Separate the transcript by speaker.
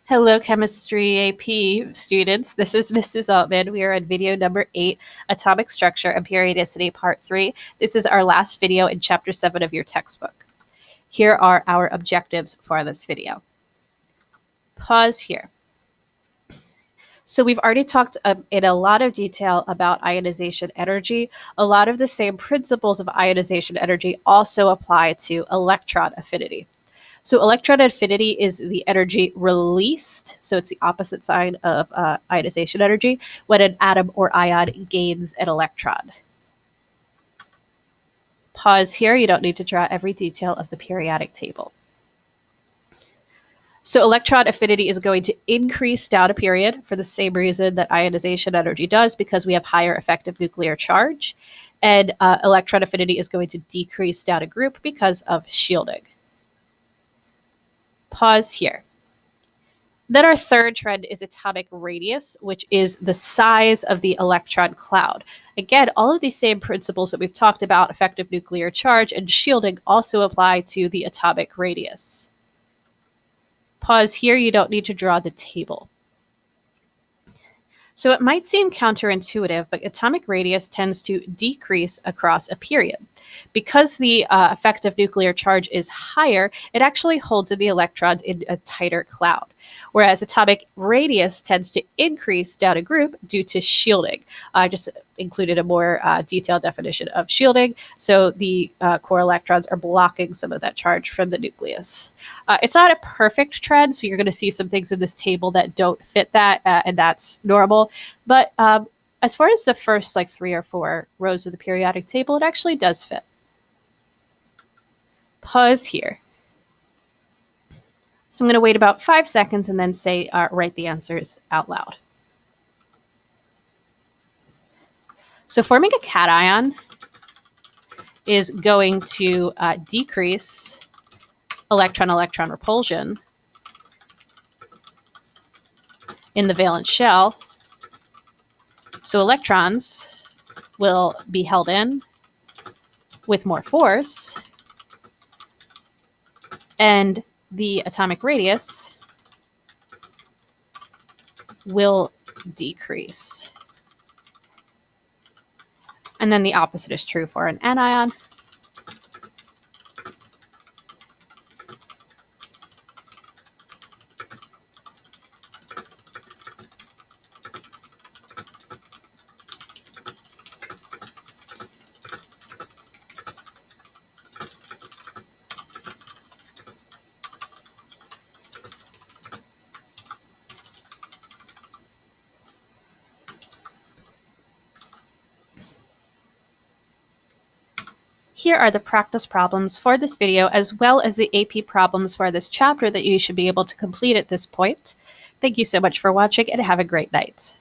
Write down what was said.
Speaker 1: Hello, Chemistry AP students. This is Mrs. Altman. We are on video number 8, Atomic Structure and Periodicity, Part 3. This is our last video in Chapter 7 of your textbook. Here are our objectives for this video. Pause here. So we've already talked in a lot of detail about ionization energy. A lot of the same principles of ionization energy also apply to electron affinity. So electron affinity is the energy released, so it's the opposite sign of ionization energy, when an atom or ion gains an electron. Pause here, you don't need to draw every detail of the periodic table. So electron affinity is going to increase down a period for the same reason that ionization energy does, because we have higher effective nuclear charge, and electron affinity is going to decrease down a group because of shielding. Pause here. Then our third trend is atomic radius, which is the size of the electron cloud. Again, all of these same principles that we've talked about, effective nuclear charge and shielding, also apply to the atomic radius. Pause here, you don't need to draw the table. So it might seem counterintuitive, but atomic radius tends to decrease across a period. Because the effective nuclear charge is higher, it actually holds in the electrons in a tighter cloud, whereas atomic radius tends to increase down a group due to shielding. I just included a more detailed definition of shielding, so the core electrons are blocking some of that charge from the nucleus. It's not a perfect trend, so you're going to see some things in this table that don't fit that, and that's normal. But as far as the first 3 or 4 rows of the periodic table, it actually does fit. Pause here. So I'm going to wait about 5 seconds and then say, write the answers out loud. So forming a cation is going to decrease electron-electron repulsion in the valence shell. So electrons will be held in with more force, and the atomic radius will decrease. And then the opposite is true for an anion. Here are the practice problems for this video, as well as the AP problems for this chapter that you should be able to complete at this point. Thank you so much for watching, and have a great night.